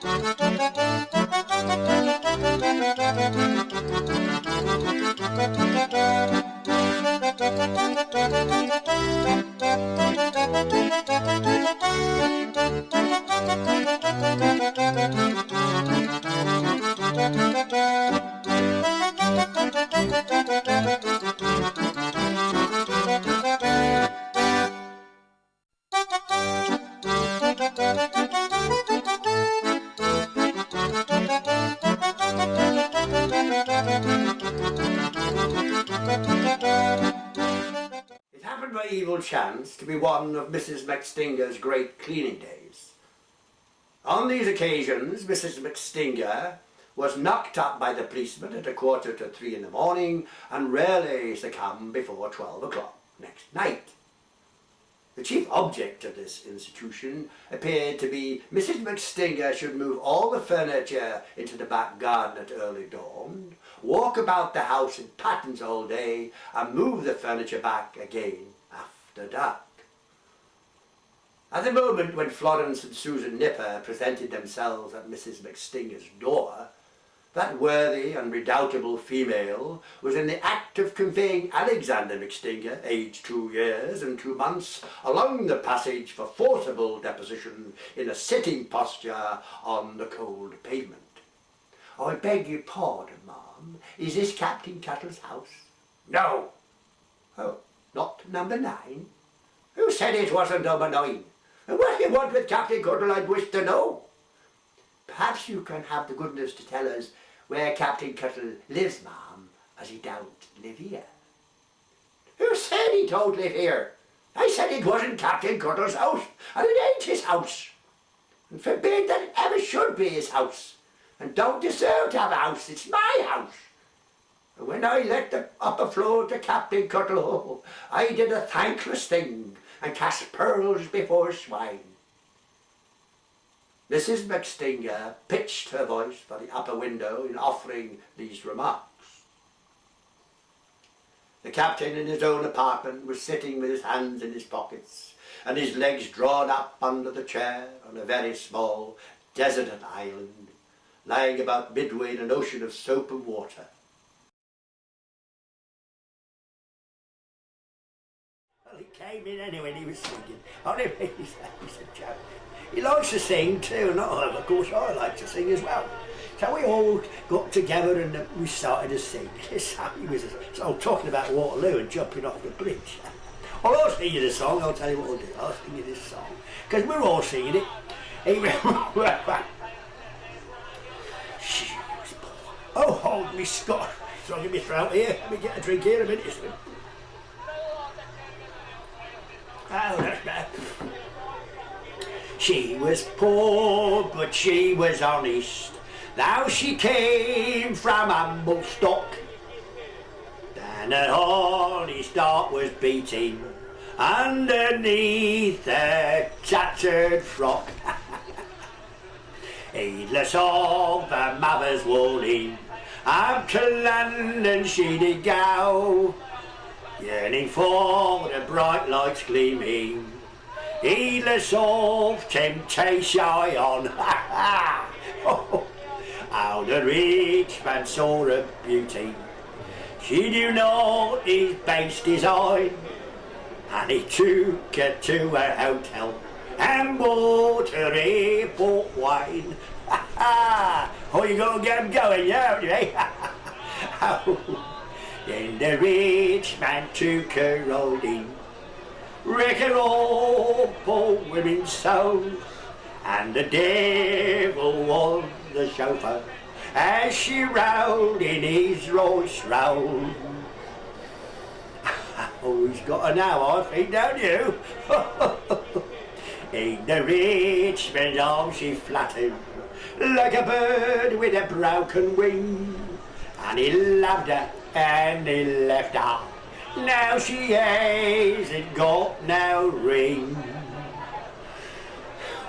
It happened by evil chance to be one of Mrs. McStinger's great cleaning days. On these occasions, Mrs. McStinger was knocked up by the policeman at 2:45 in the morning and rarely succumbed before 12 o'clock next night. The chief object of this institution appeared to be Mrs. McStinger should move all the furniture into the back garden at early dawn, walk about the house in patterns all day, and move the furniture back again after dark. At the moment when Florence and Susan Nipper presented themselves at Mrs. McStinger's door, that worthy and redoubtable female was in the act of conveying Alexander McStinger, aged 2 years and 2 months, along the passage for forcible deposition in a sitting posture on the cold pavement. "I beg your pardon, ma'am, is this Captain Cuttle's house?" "No." "Oh, not number 9? Who said it wasn't number 9? And what do you want with Captain Cuttle, I'd wish to know?" "Perhaps you can have the goodness to tell us where Captain Cuttle lives, ma'am, as he don't live here." "Who said he don't live here? I said it wasn't Captain Cuttle's house, and it ain't his house. And forbid that it ever should be his house, and don't deserve to have a house, it's my house. And when I let the upper floor to Captain Cuttle, oh, I did a thankless thing, and cast pearls before swine." Mrs. McStinger pitched her voice for the upper window in offering these remarks. The captain in his own apartment was sitting with his hands in his pockets and his legs drawn up under the chair on a very small deserted island, lying about midway in an ocean of soap and water. Well, he came in anyway and he was singing. He's a chap. He likes to sing too, and of course I like to sing as well. So we all got together and we started to sing. Sammy was talking about Waterloo and jumping off the bridge. Well, I'll sing you the song, I'll tell you what I'll do. I'll sing you this song, because we're all singing it. Oh, hold me Scott. So give me a throat here. Let me get a drink here a minute. Oh, that's bad. She was poor, but she was honest. Now she came from humble stock. Then her honest heart was beating underneath her tattered frock. Heedless of her mother's warning, up to London she did go, yearning for the bright lights gleaming, heedless of temptation. How the rich man saw her beauty, she knew not his base design, and he took her to her hotel and bought her airport wine. Oh, you gotta get them going, yeah, haven't you? Then the rich man took her riding, wreck her all poor women's souls, and the devil was the chauffeur as she rode in his Rolls Royce. Oh, he's got her now, I think, don't you? In the rich man's arms she fluttered like a bird with a broken wing, and he loved her and he left her. Now she hasn't got no ring.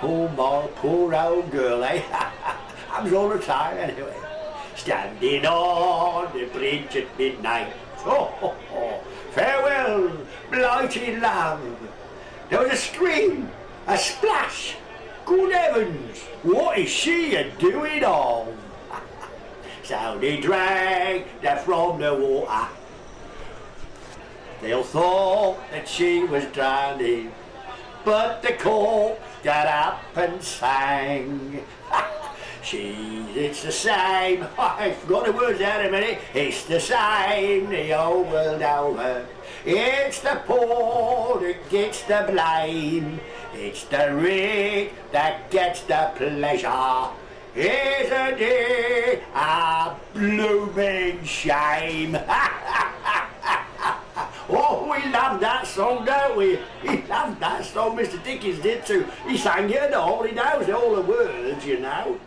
Oh, my poor old girl, eh? Happens all the time anyway. Standing on the bridge at midnight. Oh, farewell, blighted love. There was a scream, a splash, Good heavens, what is she a-doing on? So they dragged her from the water. They all thought that she was drowning, but the corpse got up and sang. It's the same, I forgot the words out a minute, it's the same the whole world over. It's the poor that gets the blame, it's the rich that gets the pleasure. Isn't it a blooming shame? Oh, we love that song, don't we? We love that song, Mr. Dickens did too. He sang it and all, he knows all the words, you know.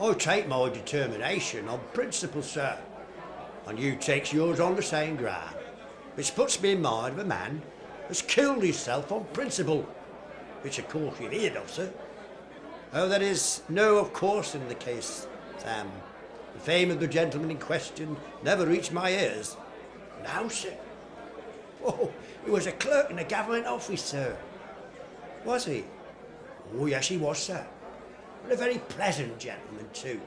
I take my determination on principle, sir, and you takes yours on the same ground, which puts me in mind of a man has killed himself on principle, which of course you've heard of, sir. Oh, that is no, of course, in the case, Sam. The fame of the gentleman in question never reached my ears. No, sir. Oh, he was a clerk in a government office, sir. Was he? Oh, yes, he was, sir. And a very pleasant gentleman, too.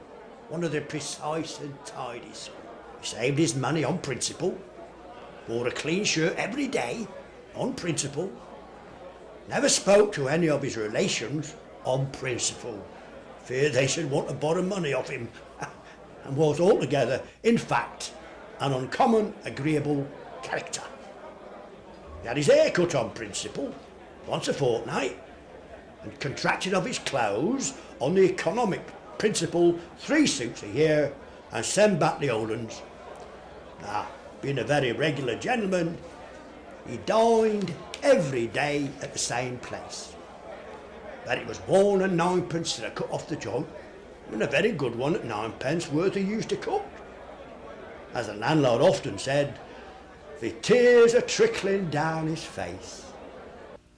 One of the precise and tidy sort. He saved his money on principle. Wore a clean shirt every day on principle. Never spoke to any of his relations on principle. Feared they should want to borrow money off him. And was altogether, in fact, an uncommon agreeable character. He had his hair cut on principle once a fortnight, and contracted of his clothes on the economic principle 3 suits a year and send back the old uns. Now, being a very regular gentleman, he dined every day at the same place. But it was 1 and 9pence that I cut off the joint, and a very good one at 9pence worth he used to cook. As the landlord often said, the tears are trickling down his face.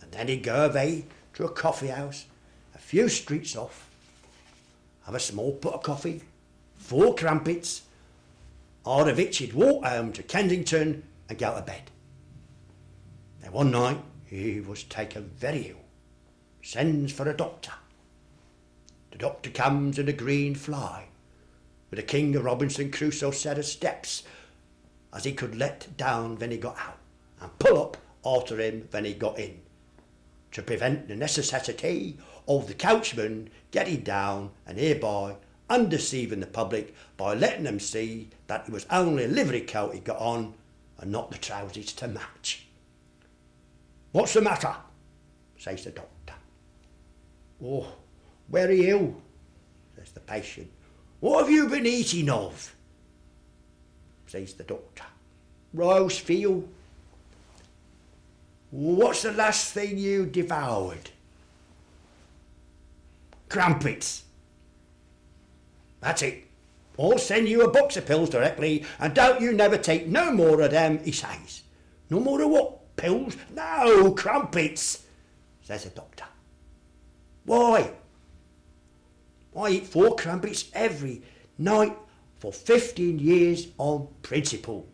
And then he'd go away to a coffee house a few streets off, have a small pot of coffee, 4 crumpets, out of which he'd walk home to Kensington and go to bed. Then one night he was taken very ill, sends for a doctor. The doctor comes in a green fly, with a king of Robinson Crusoe set of steps, as he could let down when he got out, and pull up after him when he got in, to prevent the necessity of the coachman getting down and hereby undeceiving the public by letting them see that it was only a livery coat he got on and not the trousers to match. "What's the matter?" says the doctor. "Oh, very ill," says the patient. "What have you been eating of?" says the doctor. "Roast veal." "What's the last thing you devoured?" "Crumpets." "That's it. I'll send you a box of pills directly, and don't you never take no more of them," he says. "No more of what? Pills?" "No, crumpets," says the doctor. "Why?" "I eat 4 crumpets every night for 15 years on principle."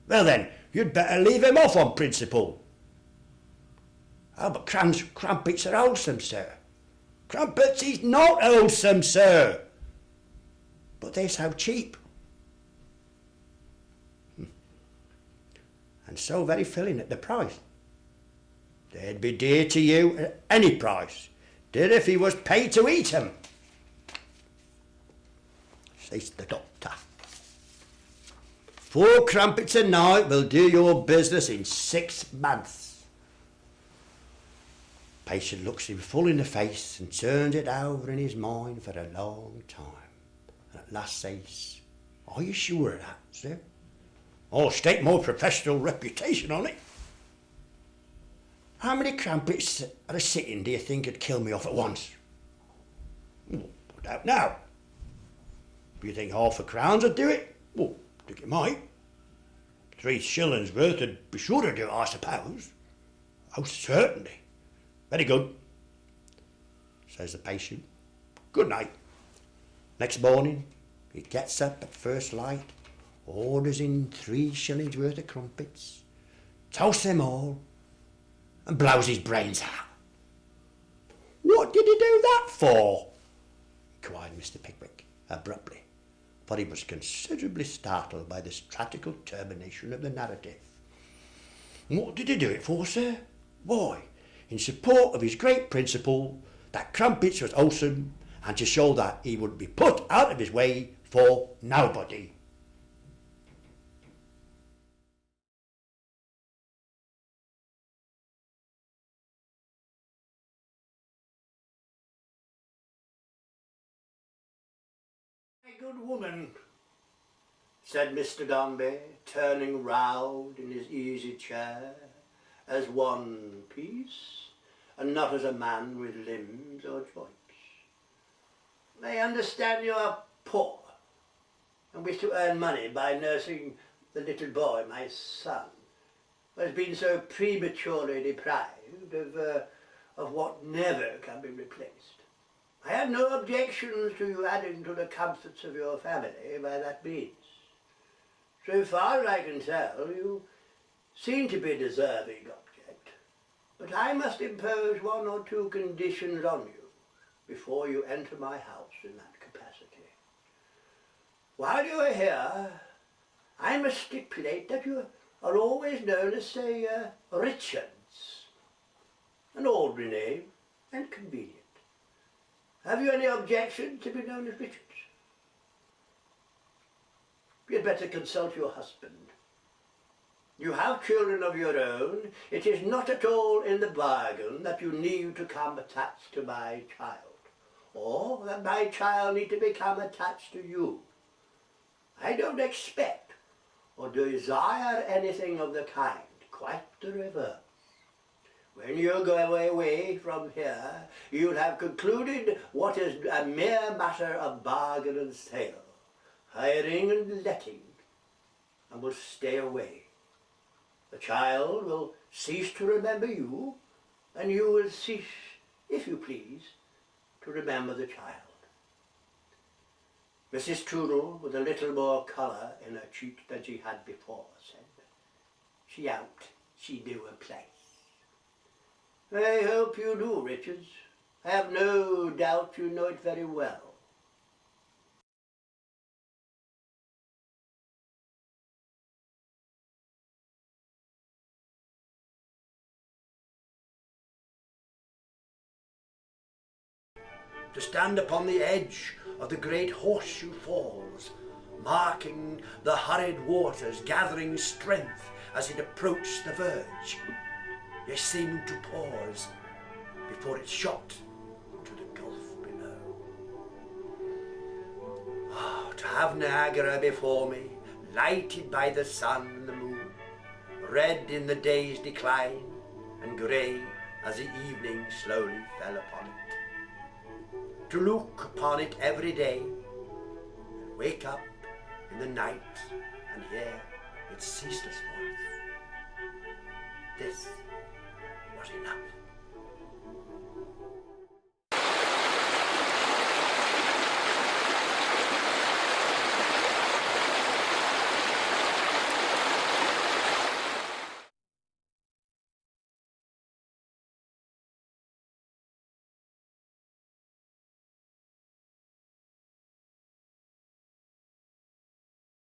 "Well then, you'd better leave him off on principle." "Oh, but crumpets are wholesome, sir." "Crumpets is not wholesome, sir." "But they're so cheap." "And so very filling at the price." "They'd be dear to you at any price, dear if he was paid to eat 'em," says the doctor. 4 crumpets a night will do your business in 6 months. Patient looks him full in the face and turns it over in his mind for a long time, and at last says, "Are you sure of that, sir?" "I'll stake my professional reputation on it." "How many crumpets at a sitting do you think would kill me off at once?" "I don't know." "Do you think half a crown would do it?" "Well, I think it might." 3 shillings worth would be sure to do it, I suppose." "Oh, certainly." "Very good," says the patient. "Good night." Next morning he gets up at first light, orders in 3 shillings worth of crumpets, toasts them all, and blows his brains out. What did he do that for? Inquired Mr. Pickwick abruptly, for he was considerably startled by the stratical termination of the narrative. What did he do it for, sir? Why, in support of his great principle that crumpets was wholesome, and to show that he would be put out of his way for nobody. My good woman, said Mr. Dombey, turning round in his easy chair, as one piece, and not as a man with limbs or joints. I understand you are poor, and wish to earn money by nursing the little boy, my son, who has been so prematurely deprived of what never can be replaced. I have no objections to you adding to the comforts of your family by that means. So far as I can tell, you seem to be a deserving object, but I must impose one or two conditions on you before you enter my house in that capacity. While you are here, I must stipulate that you are always known as, say, Richards, an ordinary name and convenient. Have you any objection to be known as Richards? You'd better consult your husband. You have children of your own. It is not at all in the bargain that you need to come attached to my child, or that my child need to become attached to you. I don't expect or desire anything of the kind, quite the reverse. When you go away from here, you'll have concluded what is a mere matter of bargain and sale, hiring and letting, and will stay away. The child will cease to remember you, and you will cease, if you please, to remember the child. Mrs. Trudel, with a little more colour in her cheek than she had before, said, she knew her place. I hope you do, Richards. I have no doubt you know it very well. To stand upon the edge of the great horseshoe falls, marking the hurried waters gathering strength as it approached the verge, yet seeming to pause before it shot into the gulf below. Oh, to have Niagara before me, lighted by the sun and the moon, red in the day's decline and grey as the evening slowly fell upon it. To look upon it every day, and wake up in the night and hear its ceaseless voice. This was enough.